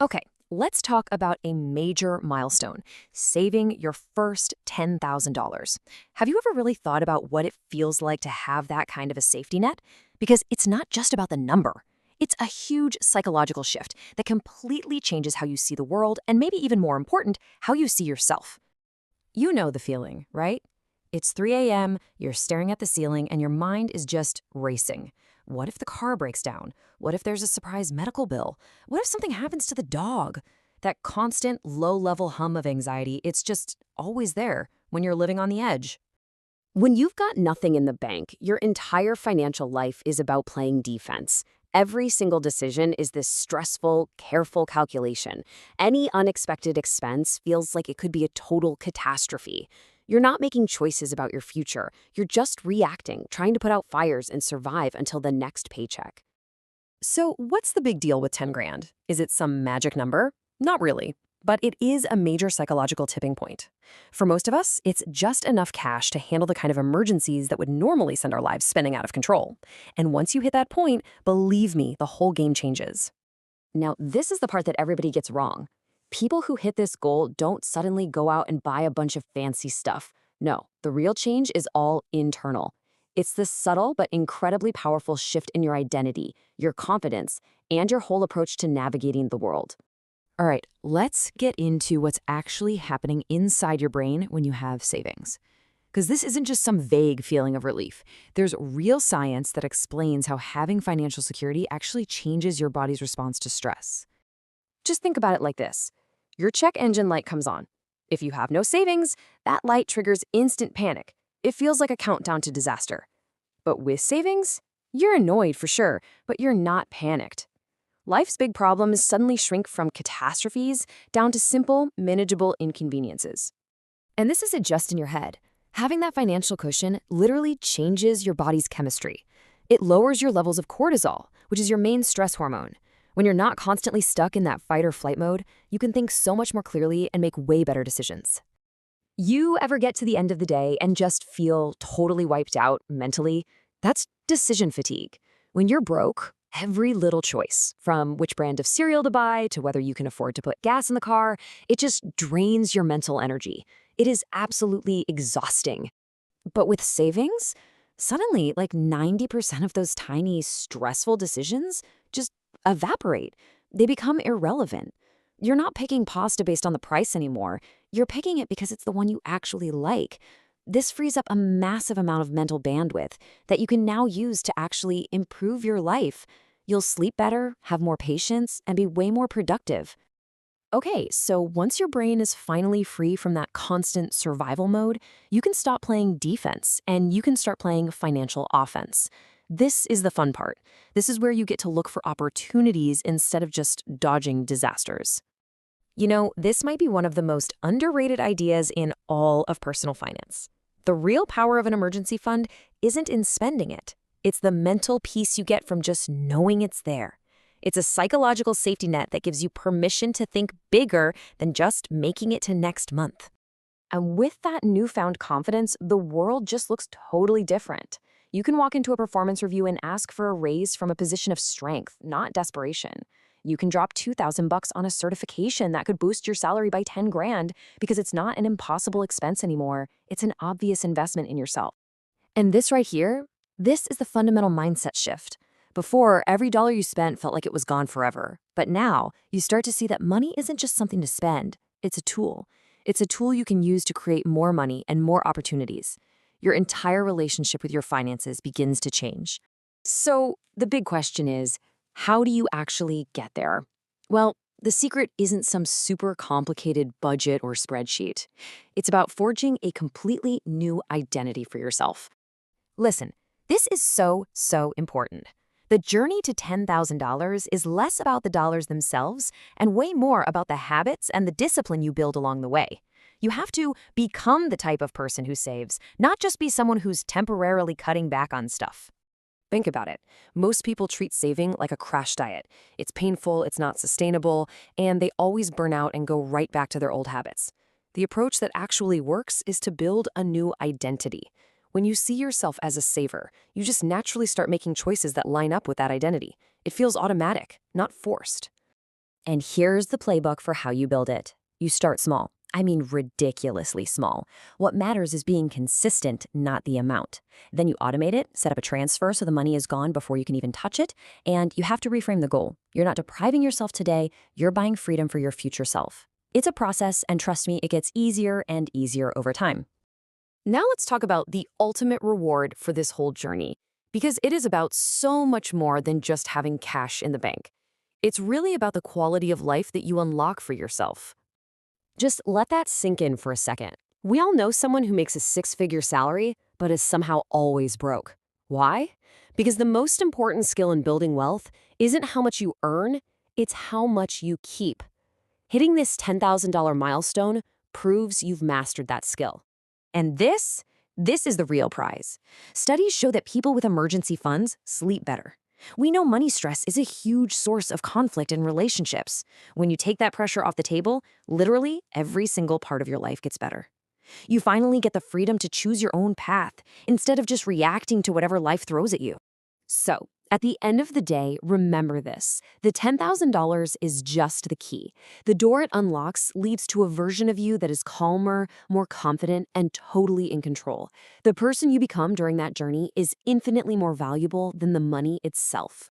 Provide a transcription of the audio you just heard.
Okay, let's talk about a major milestone, saving your first $10,000. Have you ever really thought about what it feels like to have that kind of a safety net? Because it's not just about the number. It's a huge psychological shift that completely changes how you see the world and maybe even more important, how you see yourself. You know the feeling, right? It's 3 a.m., you're staring at the ceiling, and your mind is just racing. What if the car breaks down? What if there's a surprise medical bill? What if something happens to the dog? That constant low level hum of anxiety, it's just always there when you're living on the edge. When you've got nothing in the bank, your entire financial life is about playing defense. Every single decision is this stressful, careful calculation. Any unexpected expense feels like it could be a total catastrophe. You're not making choices about your future. You're just reacting, trying to put out fires and survive until the next paycheck. So, what's the big deal with 10 grand? Is it some magic number? Not really, but it is a major psychological tipping point. For most of us, it's just enough cash to handle the kind of emergencies that would normally send our lives spinning out of control. And once you hit that point, believe me, the whole game changes. Now, this is the part that everybody gets wrong. People who hit this goal don't suddenly go out and buy a bunch of fancy stuff. No, the real change is all internal. It's this subtle but incredibly powerful shift in your identity, your confidence, and your whole approach to navigating the world. All right, let's get into what's actually happening inside your brain when you have savings. Because this isn't just some vague feeling of relief. There's real science that explains how having financial security actually changes your body's response to stress. Just think about it like this. Your check engine light comes on. If you have no savings, that light triggers instant panic. It feels like a countdown to disaster. But with savings, you're annoyed for sure, but you're not panicked. Life's big problems suddenly shrink from catastrophes down to simple, manageable inconveniences. And this isn't just in your head. Having that financial cushion literally changes your body's chemistry. It lowers your levels of cortisol, which is your main stress hormone. When you're not constantly stuck in that fight or flight mode, you can think so much more clearly and make way better decisions. You ever get to the end of the day and just feel totally wiped out mentally? That's decision fatigue. When you're broke, every little choice, from which brand of cereal to buy to whether you can afford to put gas in the car, it just drains your mental energy. It is absolutely exhausting. But with savings, suddenly like 90% of those tiny, stressful decisions just evaporate. They become irrelevant. You're not picking pasta based on the price anymore. You're picking it because it's the one you actually like. This frees up a massive amount of mental bandwidth that you can now use to actually improve your life. You'll sleep better, have more patience, and be way more productive. Okay, so once your brain is finally free from that constant survival mode, you can stop playing defense and you can start playing financial offense. This is the fun part. This is where you get to look for opportunities instead of just dodging disasters. You know, this might be one of the most underrated ideas in all of personal finance. The real power of an emergency fund isn't in spending it. It's the mental peace you get from just knowing it's there. It's a psychological safety net that gives you permission to think bigger than just making it to next month. And with that newfound confidence, the world just looks totally different. You can walk into a performance review and ask for a raise from a position of strength, not desperation. You can drop 2,000 bucks on a certification that could boost your salary by 10 grand because it's not an impossible expense anymore. It's an obvious investment in yourself. And this right here, this is the fundamental mindset shift. Before, every dollar you spent felt like it was gone forever. But now, you start to see that money isn't just something to spend. It's a tool. It's a tool you can use to create more money and more opportunities. Your entire relationship with your finances begins to change. So, the big question is, how do you actually get there? Well, the secret isn't some super complicated budget or spreadsheet. It's about forging a completely new identity for yourself. Listen, this is so important. The journey to $10,000 is less about the dollars themselves and way more about the habits and the discipline you build along the way. You have to become the type of person who saves, not just be someone who's temporarily cutting back on stuff. Think about it. Most people treat saving like a crash diet. It's painful, it's not sustainable, and they always burn out and go right back to their old habits. The approach that actually works is to build a new identity. When you see yourself as a saver, you just naturally start making choices that line up with that identity. It feels automatic, not forced. And here's the playbook for how you build it. You start small. I mean, ridiculously small. What matters is being consistent, not the amount. Then you automate it, set up a transfer so the money is gone before you can even touch it, and you have to reframe the goal. You're not depriving yourself today, you're buying freedom for your future self. It's a process, and trust me, it gets easier and easier over time. Now let's talk about the ultimate reward for this whole journey, because it is about so much more than just having cash in the bank. It's really about the quality of life that you unlock for yourself. Just let that sink in for a second. We all know someone who makes a six-figure salary, but is somehow always broke. Why? Because the most important skill in building wealth isn't how much you earn, it's how much you keep. Hitting this $10,000 milestone proves you've mastered that skill. And this is the real prize. Studies show that people with emergency funds sleep better. We know money stress is a huge source of conflict in relationships. When you take that pressure off the table, literally every single part of your life gets better. You finally get the freedom to choose your own path instead of just reacting to whatever life throws at you. So, at the end of the day, remember this. The $10,000 is just the key. The door it unlocks leads to a version of you that is calmer, more confident, and totally in control. The person you become during that journey is infinitely more valuable than the money itself.